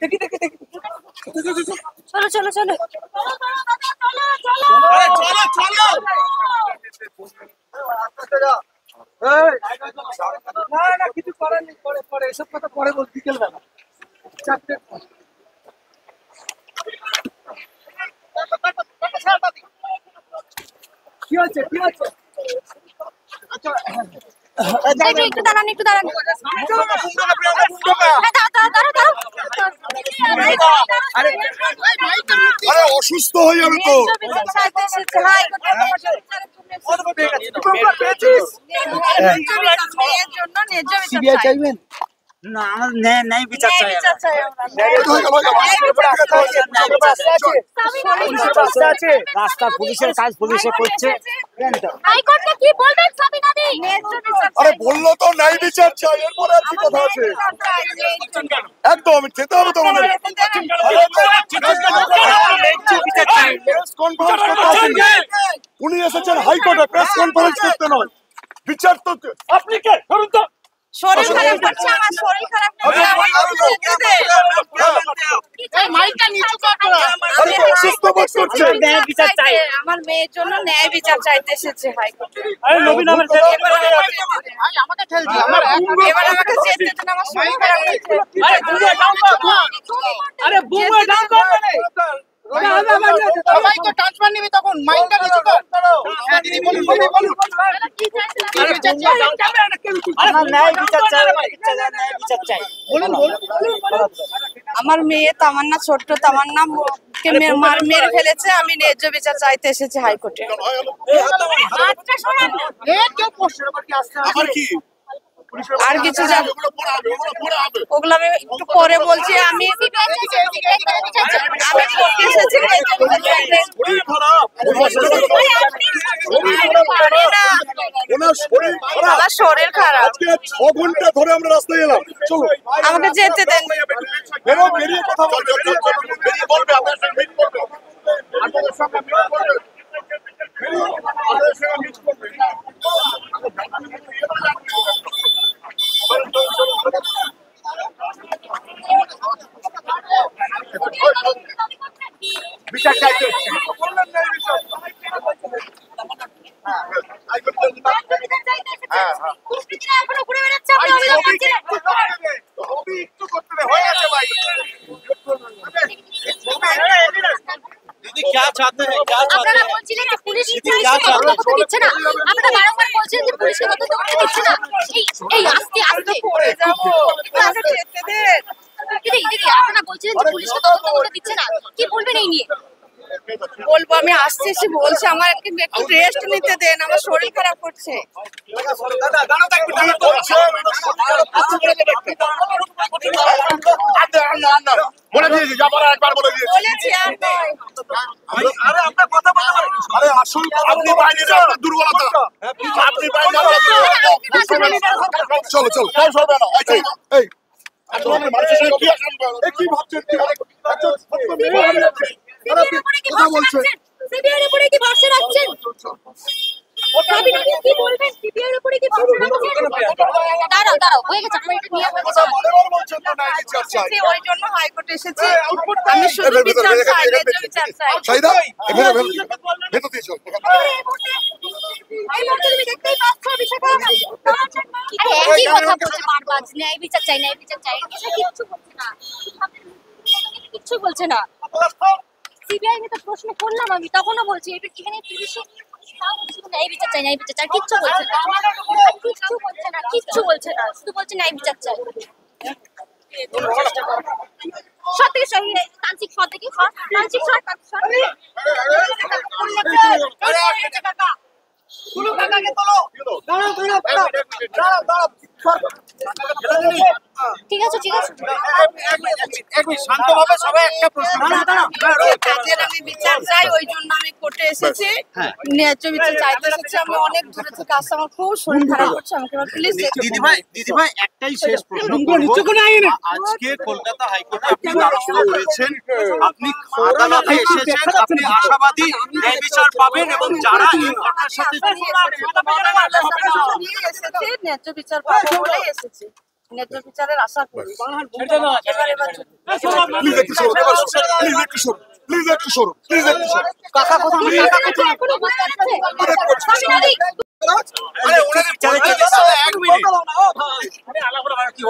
দেখি দেখি দেখি চলো চলো চলো না না কিছু করার নেই, পরে পরে এসব কথা পরে বল, বিকেল বেলা 4টে। কি হচ্ছে কি হচ্ছে? একটু দাঁড়ান একটু দাঁড়ান। আরে অসুস্থ হয়ে যাবে তো। সিবিআই চাইবেন? না আমার ন্যায় বিচার চাই। রাস্তা পুলিশের কাজ পুলিশে করছে। আরে বললো তো ন্যায় বিচার চাই, এরপরে আর কি কথা আছে? একদম যেতে হবে তো আমাদের। প্রেস কনফারেন্স করতে আসেননি। উনি এসেছেন হাইকোর্টে প্রেস কনফারেন্স করতে নয়, বিচার তো। আপনি কে? ধরুন তো। শরীর খারাপ করছে আমার, শরীর খারাপ করছে। আমার মেয়ের জন্য ন্যায় বিচার চাইতে এসেছে হাইকোর্টে। এবার আমাকে যেতে দেন, আমার শরীর খারাপ করছে। আরে বুমে ডাউন কর মানে সবাই তো ট্রান্সফার নিবি তখন মাইন্ডটা কিছু কর। হ্যাঁ দিদি বলুন বলুন বলুন। আরে আমার ন্যায় বিচার চাই, ন্যায় বিচার চাই। বলুন বলুন। আমার মেয়ে তামান্না, ছোট্ট তামান্না কে মেরে ফেলেছে। আমি ন্যায্য বিচার চাইতে এসেছি হাইকোর্টে। আবার কি আর কিছু ওগুলো আমি একটু পরে বলছি। আমি এসেছি আমার শরীর খারাপ। আজকে 6 ঘন্টা ধরে আমরা রাস্তায় এলাম। চলো আমাকে যেতে দেন। বেরিয়ে কথা বলবে, বেরিয়ে বলবে আপনার সঙ্গে মিট করবে, আপনাদের সঙ্গে মিট করবে, আমাদের সঙ্গে মিট করবে। বিচার চাইতে বললেন না বিচার। दीदी क्या चाहते हैं, क्या चाहते আপনারা हैं? বলছিলেন যে পুলিশ তথ্য দিচ্ছে না। আপনারা বারবার বলছিলেন যে পুলিশকে তথ্য দিচ্ছে না। এই আস্তে আস্তে পড়ে যাবো। আমাকে যেতে দেন। দিদি দিদি আপনারা বলছিলেন যে পুলিশকে তথ্য দিচ্ছে না। কি বলবেন এই নিয়ে? বলবো আমি আসছি, এসে বলছি আমার একটু রেস্ট নিতে দেন, আমার শরীর খারাপ করছে। বলে দিয়েছি, যাবার একবার বলে দিয়েছি। বলেছি আর নয়। আরে আপনার কথা বলতে পারেন। আরে আসল আপনি বাইরে আপনার দুর্বলতা, আপনি বাইরে চলো চলো কেউ সরবে না। এই মানুষের সঙ্গে কি আসেন, কি ভাবছেন? কথা বলছেন সিবিআই এর উপরে কি ভরসা রাখছেন? সাবিনা কি বলবেন? সিবিআই এর উপরে কি ভরসা রাখছেন? দাঁড়াও দাঁড়াও, হয়ে গেছে। আমরা এটা নিয়ে বলছি। বারবার বলছেন তো ন্যায় বিচার চাই। ওই জন্য হাইকোর্টে এসেছি। আমি শুধু বিচার চাই, ন্যায্য বিচার চাই। সাইদা এখানে ভেতর দিয়ে চল। এই মুহূর্তে তুমি দেখতেই পাচ্ছ বিশাখা। আরে একই কথা বলছে বারবার, ন্যায় বিচার চাই, ন্যায় বিচার চাই। এটা কিচ্ছু বলছে না, কিচ্ছু বলছে না। সিবিআই কে তো প্রশ্ন করলাম আমি, তখনও বলছি এখানে পুলিশে ন্যায় বিচার চাই, ন্যায় বিচার চাই। কিচ্ছু বলছে না, কিচ্ছু বলছে না, কিচ্ছু বলছে না, শুধু বলছে ন্যায় বিচার চাই। সত্যি সহি তান্ত্রিক সৎ দেখি, তান্ত্রিক সৎ ঠিক আছে ঠিক আছে। শান্তভাবে সবাই একটা প্রশ্ন। কাজের আমি বিচার চাই, ওই জন্য আমি কোর্টে এসেছি। ন্যায্য বিচার চাইতে এসেছি। আমি অনেক দূরে থেকে আসছি, আমার খুব শরীর খারাপ হচ্ছে। আমাকে এবার প্লিজ দিদিভাই একটাই শেষ প্রশ্ন করব। আজকে কলকাতা হাইকোর্টে আপনি দ্বারস্থ হয়েছেন, আপনি আদালতে এসেছেন, আপনি আশাবাদী ন্যায় বিচার পাবেন এবং যারা এই ঘটনার সাথে এসেছি ন্যায্য বিচার পাবো বলে এসেছি। ন্যায্য বিচারের আশা করি। প্লিজ একটু সরুন, প্লিজ একটু সরুন, প্লিজ একটু সরুন, প্লিজ একটু সরুন। কাকা কথা বলতে